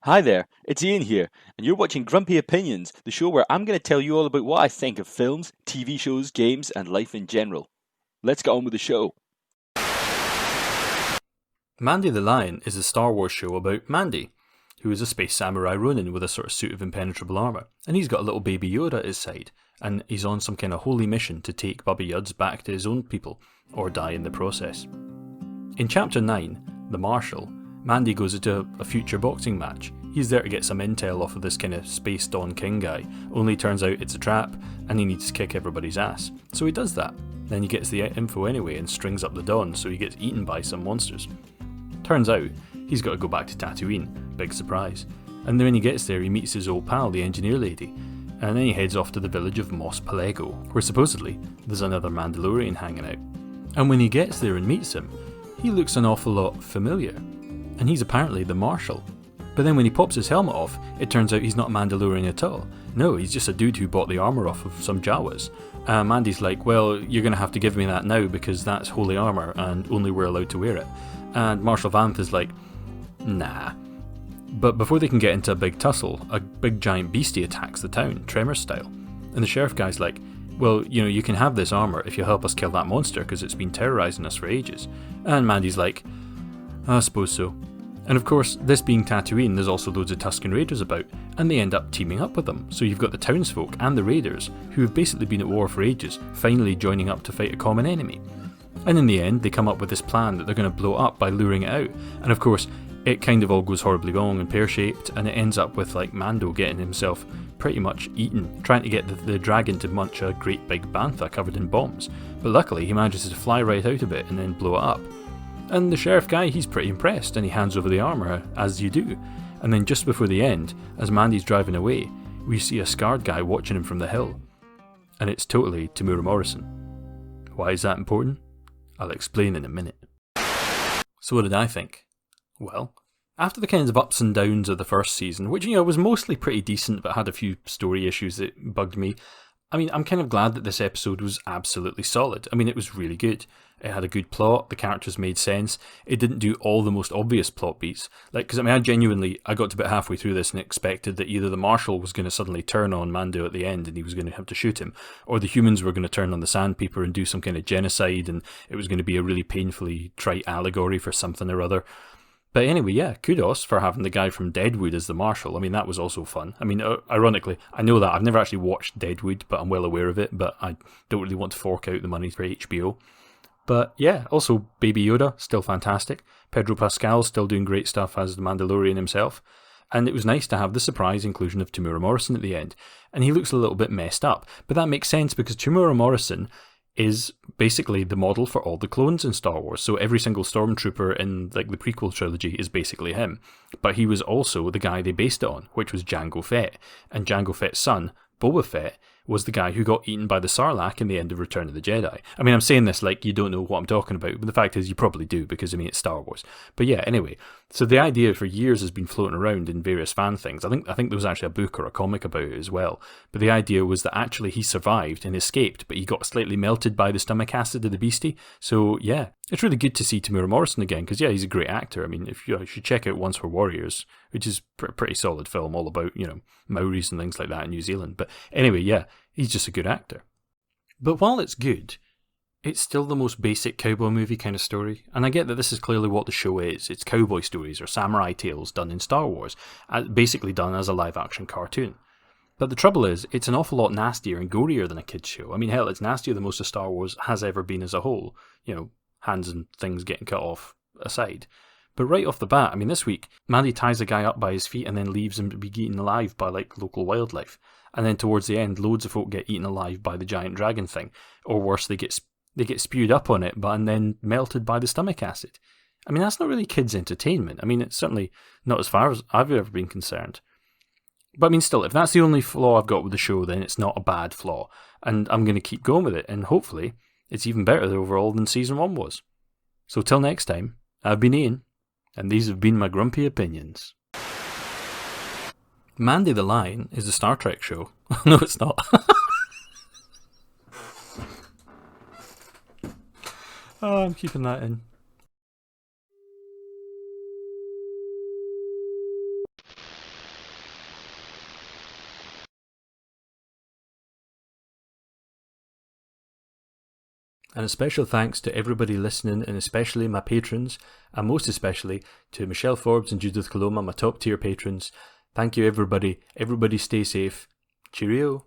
Hi there, it's Ian here, and you're watching Grumpy Opinions, the show where I'm going to tell you all about what I think of films, TV shows, games, and life in general. Let's get on with the show. Mandy the Lion is a Star Wars show about Mandy, who is a space samurai ronin with a sort of suit of impenetrable armour, and he's got a little baby Yoda at his side, and he's on some kind of holy mission to take Bubba Yuds back to his own people, or die in the process. In Chapter 9, The Marshal, Mandy goes into a future boxing match. He's there to get some intel off of this kind of space Don King guy, only turns out it's a trap, and he needs to kick everybody's ass. So he does that. Then he gets the info anyway and strings up the Don, so he gets eaten by some monsters. Turns out, he's got to go back to Tatooine, big surprise. And then when he gets there, he meets his old pal, the engineer lady, and then he heads off to the village of Mos Pelego, where supposedly there's another Mandalorian hanging out. And when he gets there and meets him, he looks an awful lot familiar, and he's apparently the Marshal. But then when he pops his helmet off, it turns out he's not a Mandalorian at all. No, he's just a dude who bought the armour off of some Jawas. Mandy's like, well, you're going to have to give me that now because that's holy armour and only we're allowed to wear it. And Marshal Vanth is like, nah. But before they can get into a big tussle, a big giant beastie attacks the town, Tremor style. And the sheriff guy's like, well, you can have this armour if you help us kill that monster because it's been terrorising us for ages. And Mandy's like, I suppose so. And of course, this being Tatooine, there's also loads of Tusken Raiders about, and they end up teaming up with them. So you've got the townsfolk and the Raiders, who have basically been at war for ages, finally joining up to fight a common enemy. And in the end, they come up with this plan that they're going to blow up by luring it out. And of course, it kind of all goes horribly wrong and pear-shaped, and it ends up with like Mando getting himself pretty much eaten, trying to get the dragon to munch a great big bantha covered in bombs. But luckily, he manages to fly right out of it and then blow it up. And the sheriff guy, he's pretty impressed, and he hands over the armour, as you do. And then just before the end, as Mandy's driving away, we see a scarred guy watching him from the hill. And it's totally Temuera Morrison. Why is that important? I'll explain in a minute. So what did I think? Well, after the kinds of ups and downs of the first season, which was mostly pretty decent but had a few story issues that bugged me, I'm kind of glad that this episode was absolutely solid. It was really good. It had a good plot, the characters made sense, it didn't do all the most obvious plot beats. I got to about halfway through this and expected that either the Marshal was going to suddenly turn on Mando at the end and he was going to have to shoot him, or the humans were going to turn on the Sandpeople and do some kind of genocide and it was going to be a really painfully trite allegory for something or other. But anyway, yeah, kudos for having the guy from Deadwood as the Marshal. That was also fun. Ironically, I know that. I've never actually watched Deadwood, but I'm well aware of it, but I don't really want to fork out the money for HBO. But yeah, also Baby Yoda, still fantastic. Pedro Pascal still doing great stuff as the Mandalorian himself. And it was nice to have the surprise inclusion of Temuera Morrison at the end. And he looks a little bit messed up, but that makes sense because Temuera Morrison is basically the model for all the clones in Star Wars. So every single stormtrooper in the prequel trilogy is basically him. But he was also the guy they based it on, which was Jango Fett. And Jango Fett's son, Boba Fett, was the guy who got eaten by the Sarlacc in the end of Return of the Jedi. I'm saying this like you don't know what I'm talking about, but the fact is you probably do because, it's Star Wars. But yeah, anyway, so the idea for years has been floating around in various fan things. I think there was actually a book or a comic about it as well. But the idea was that actually he survived and escaped, but he got slightly melted by the stomach acid of the beastie. So yeah, it's really good to see Temuera Morrison again because, yeah, he's a great actor. If you should check out Once Were Warriors, which is a pretty solid film all about, Maoris and things like that in New Zealand. But anyway, yeah, he's just a good actor. But while it's good, it's still the most basic cowboy movie kind of story. And I get that this is clearly what the show is. It's cowboy stories or samurai tales done in Star Wars, basically done as a live-action cartoon. But the trouble is, it's an awful lot nastier and gorier than a kid's show. Hell, it's nastier than most of Star Wars has ever been as a whole. Hands and things getting cut off aside. But right off the bat, this week, Mandy ties a guy up by his feet and then leaves him to be eaten alive by, local wildlife. And then towards the end, loads of folk get eaten alive by the giant dragon thing. Or worse, they get spewed up on it and then melted by the stomach acid. That's not really kids' entertainment. It's certainly not as far as I've ever been concerned. But still, if that's the only flaw I've got with the show, then it's not a bad flaw. And I'm going to keep going with it, and hopefully it's even better overall than Season 1 was. So till next time, I've been Ian, and these have been my grumpy opinions. Mandy the Lion is a Star Trek show. No, it's not. Oh, I'm keeping that in. And a special thanks to everybody listening, and especially my patrons, and most especially to Michelle Forbes and Judith Coloma, my top tier patrons. Thank you, everybody. Everybody stay safe. Cheerio.